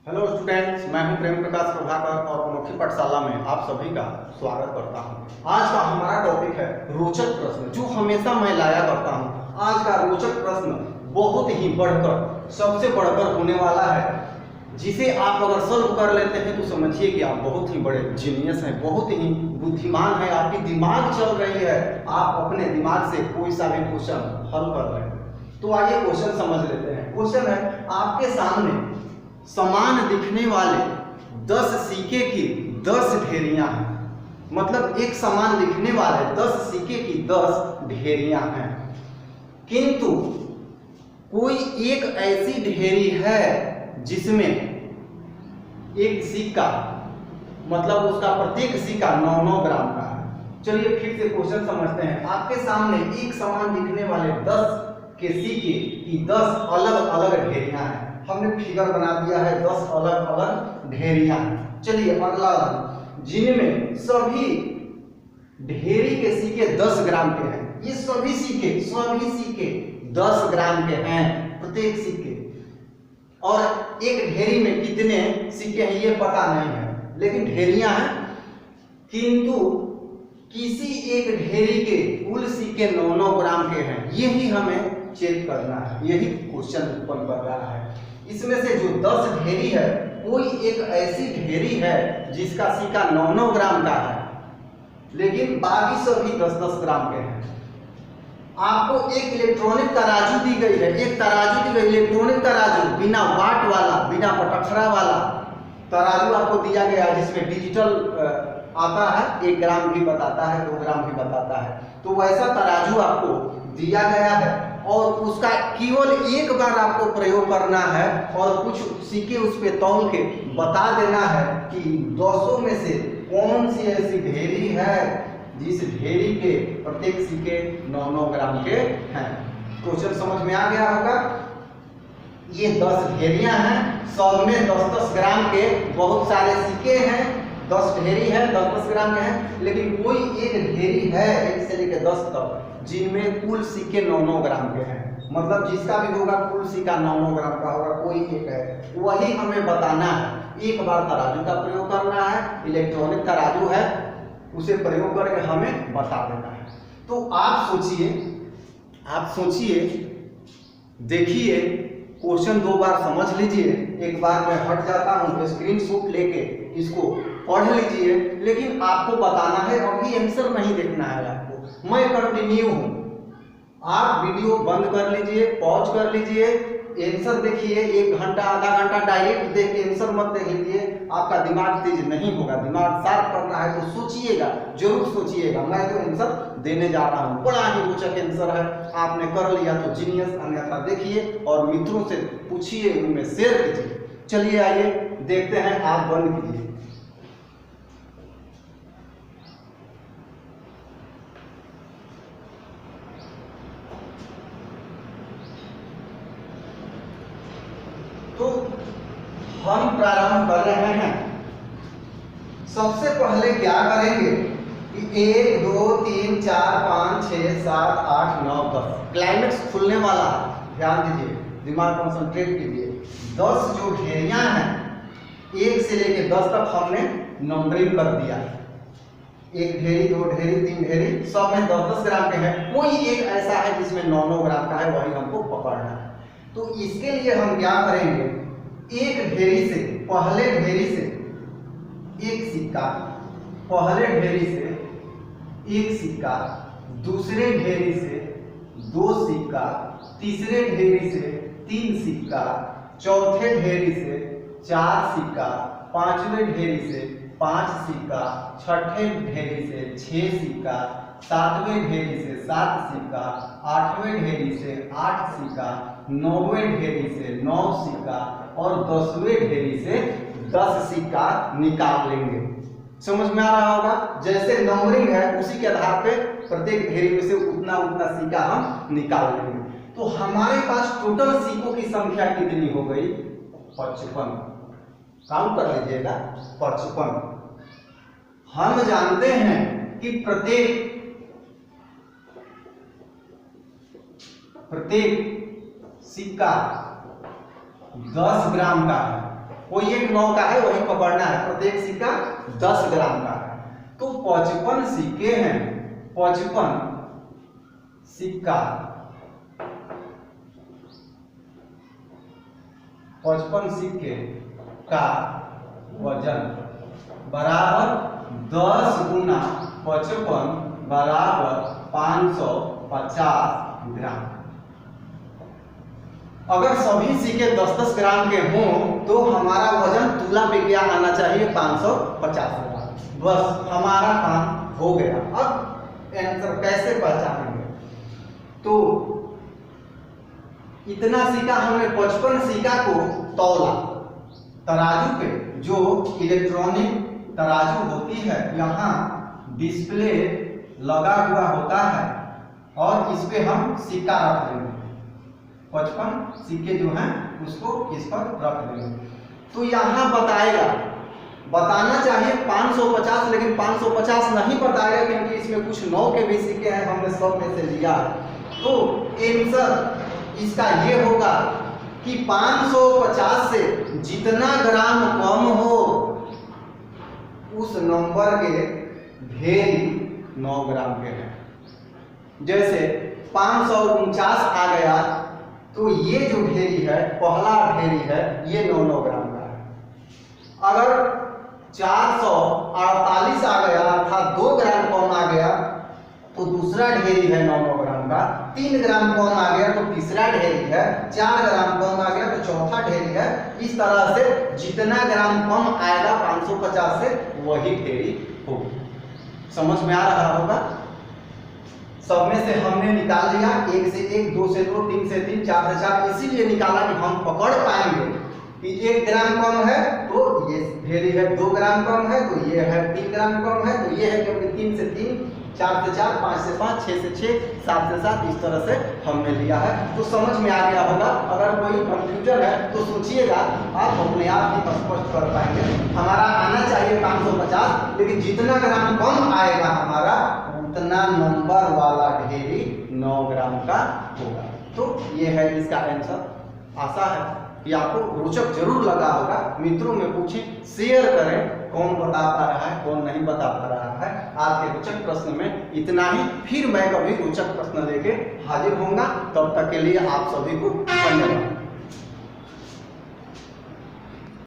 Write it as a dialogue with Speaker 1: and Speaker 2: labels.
Speaker 1: Hello students, मैं हूं प्रेम प्रकाश प्रभाकर और अनोखी पाठशाला में आप सभी का स्वागत करता हूं। आज का हमारा टॉपिक है रोचक प्रश्न, जो हमेशा मैं लाया करता हूं। आज का रोचक प्रश्न बहुत ही बढ़कर, सबसे बढ़कर होने वाला है, जिसे आप अगर सॉल्व कर लेते हैं तो समझिए कि आप बहुत ही बड़े जीनियस हैं, बहुत ही बुद्धिमान हैं, आपकी दिमाग चल रही है, आप अपने दिमाग से कोई सा भी क्वेश्चन हल कर रहे हैं। तो आइए क्वेश्चन समझ लेते हैं। क्वेश्चन है, आपके सामने समान दिखने वाले 10 सिक्के की 10 ढेरियां हैं। मतलब एक समान दिखने वाले 10 सिक्के की 10 ढेरियां हैं, किंतु कोई एक ऐसी ढेरी है जिसमें एक सिक्का, मतलब उसका प्रत्येक सिक्का 9-9 ग्राम का है। चलिए फिर से क्वेश्चन समझते हैं। आपके सामने एक समान दिखने वाले 10 के सिक्के की 10 अलग अलग ढेरियां हैं। हमने फिगर बना दिया है 10 अलग अलग ढेरियां। चलिए अगला, जिनमें सभी ढेरी के सिक्के 10 ग्राम के हैं। ये सभी सिक्के 10 ग्राम के हैं प्रत्येक सिक्के। और एक ढेरी में कितने सिक्के हैं ये पता नहीं है, लेकिन ढेरियां हैं। किंतु किसी एक ढेरी के कुल सिक्के 9-9 ग्राम के हैं, यही हमें चेक करना है, यही क्वेश्चन उत्पन्न कर रहा है। इसमें से जो 10 ढेरी है, कोई एक ऐसी ढेरी है जिसका सिक्का 9-9 ग्राम का है, लेकिन बाकी सभी 10-10 ग्राम के हैं। आपको एक इलेक्ट्रॉनिक तराजू दी गई है, एक तराजू दी गई, इलेक्ट्रॉनिक तराजू, बिना वाट वाला, बिना पटखरा वाला तराजू आपको दिया गया है, जिसमें डिजिटल आता है, 1 ग्राम भी बताता है, 2 ग्राम भी बताता है। तो वैसा तराजू आपको दिया गया है और उसका केवल एक बार आपको प्रयोग करना है और कुछ सिक्के उस पे तौल के बता देना है कि 200 में से कौन सी ऐसी ढेरी है जिस ढेरी के प्रत्येक सिक्के 9-9 ग्राम के हैं। क्वेश्चन समझ में आ गया होगा। ये 10 ढेरियां हैं, सब में 10-10 ग्राम के बहुत सारे सिक्के हैं। 10 ढेरी है, 10-10 ग्राम के हैं, लेकिन कोई एक ढेरी है 1 से लेकर 10 तक जिनमें कुल सिक्के 9-9 ग्राम के हैं। मतलब जिसका भी होगा कुल सिक्का 9-9 ग्राम का होगा, कोई एक है, वही हमें बताना है। एक बार तराजू का प्रयोग करना है, इलेक्ट्रॉनिक तराजू है, उसे प्रयोग करके हमें बता देना है। तो आप सोचिए, देखिए क्वेश्चन 2 बार समझ लीजिए। एक बार मैं हट जाता हूँ, स्क्रीनशॉट लेके इसको पढ़ लीजिए, लेकिन आपको बताना है, अभी आंसर नहीं देखना है आपको। मैं कंटिन्यू हूँ, आप वीडियो बंद कर लीजिए, पॉज कर लीजिए, आंसर देखिए। 1 घंटा आधा घंटा डायरेक्ट देख के आंसर मत देख लीजिए, आपका दिमाग तेज नहीं होगा। दिमाग शार्प करना है तो सोचिएगा, जरूर सोचिएगा। मैं तो आंसर देने जा रहा हूँ, बड़ा ही रोचक आंसर है। आपने कर लिया तो जीनियस, अन्यथा देखिए और मित्रों से पूछिए, उनमें शेयर कीजिए। चलिए आइए देखते हैं, आप बंद कीजिए। तो हम प्रारंभ कर रहे हैं। सबसे पहले क्या करेंगे कि 1 2 3 4 5 6 7 8 9 10 क्लाइमेक्स खुलने वाला है, ध्यान दीजिए, दिमाग कंसंट्रेट कीजिए। 10 जो ढेरियां हैं, 1 से लेकर 10 तक हमने नंबरिंग कर दिया। 1 ढेरी, 2 ढेरी, 3 ढेरी, सब में 10-10 ग्राम के हैं। कोई एक ऐसा है जिसमें 9-9 ग्राम का है, वही हमको पकड़ना है। तो इसके लिए हम क्या करेंगे, एक ढेरी से, पहले ढेरी से एक सिक्का, पहले ढेरी से एक सिक्का, दूसरे ढेरी से 2 सिक्का, तीसरे ढेरी से 3 सिक्का, चौथे ढेरी से 4 सिक्का, पांचवें ढेरी से 5 सिक्का, छठे ढेरी से 6 सिक्का, 7वें ढेरी से 7 सिक्का, 8वें ढेरी से 8 सिक्का, 9वें ढेरी से 9 सिक्का और 10वें ढेरी से 10 सिक्का निकाल लेंगे। समझ में आ रहा होगा। जैसे नंबरिंग है उसी के आधार पे प्रत्येक ढेरी में से उतना उतना सिक्का हम निकाल लेंगे। तो हमारे पास टोटल सिक्कों की संख्या कितनी हो गई? 55। काउंट कर लीजिएगा, 55। हम जानते हैं कि प्रत्येक सिक्का 10 ग्राम का है। कोई एक 9 का है वही पकड़ना है। प्रत्येक सिक्का 10 ग्राम का है। तो 55 सिक्के हैं, 55 सिक्का, 55 सिक्के का वजन बराबर 10 गुना 55 बराबर 550 ग्राम। अगर सभी सिक्के 10-10 ग्राम के हों तो हमारा वजन तुला पे क्या आना चाहिए? 550 ग्राम। बस हमारा काम हो गया। अब आंसर कैसे पहचानेंगे? तो इतना सिक्का हमने 55 सिक्का को तौला तराजू पे, जो इलेक्ट्रॉनिक तराजू होती है, यहाँ डिस्प्ले लगा हुआ होता है और इस पे हम सिक्का रख देंगे। 55 सिक्के जो हैं उसको इस पर रख देंगे। तो यहाँ बताना चाहिए 550, लेकिन 550 नहीं बताएगा क्योंकि इसमें कुछ 9 के भी सिक्के हैं, हमने सब में से लिया। तो आंसर इसका ये होगा कि 550 से जितना ग्राम कम हो उस नंबर के ढेरी 9 ग्राम के हैं। जैसे 549 आ गया तो ये जो ढेरी है, पहला ढेरी है, ये 9 ग्राम का है। अगर 448 आ गया अर्थात 2 ग्राम कम आ गया तो दूसरा ढेरी है 9 ग्राम का। 3 ग्राम कम आ गया तो तीसरा ढेरी है। 4 ग्राम कम आ गया तो चौथा ढेरी है। इस तरह से जितना ग्राम कम आएगा 550 से वही ढेरी होगी। समझ में आ रहा होगा? सब में से हमने निकाल लिया, 1 से 1, 2 से 2, 3 से 3, 4 से 4, इसीलिए निकाला कि हम पकड़ पाएंगे कि 1 ग्राम कम है तो ये ढेरी है, 2 ग्राम कम है तो ये है, 3 ग्राम कम है तो ये है, क्योंकि 3 से 3, 4 से 4, 5 से 5, 6 से 6, 7 से 7, इस तरह से हमने लिया है। तो समझ में आ गया होगा। अगर कोई कंफ्यूजन है तो सोचिएगा, आप अपने आप ही स्पष्ट कर पाएंगे। हमारा आना चाहिए 550, लेकिन जितना ग्राम कम आएगा हमारा उतना नंबर वाला ढेरी 9 ग्राम का होगा। तो ये है इसका आंसर। आशा है कि आपको रोचक जरूर लगा होगा। मित्रों में पूछें, शेयर करें, कौन बता पा रहा है कौन नहीं बता पा रहा है। आज के रोचक प्रश्न में इतना ही। फिर मैं कभी रोचक प्रश्न लेके हाजिर होऊंगा। तब तक के लिए आप सभी को धन्यवाद।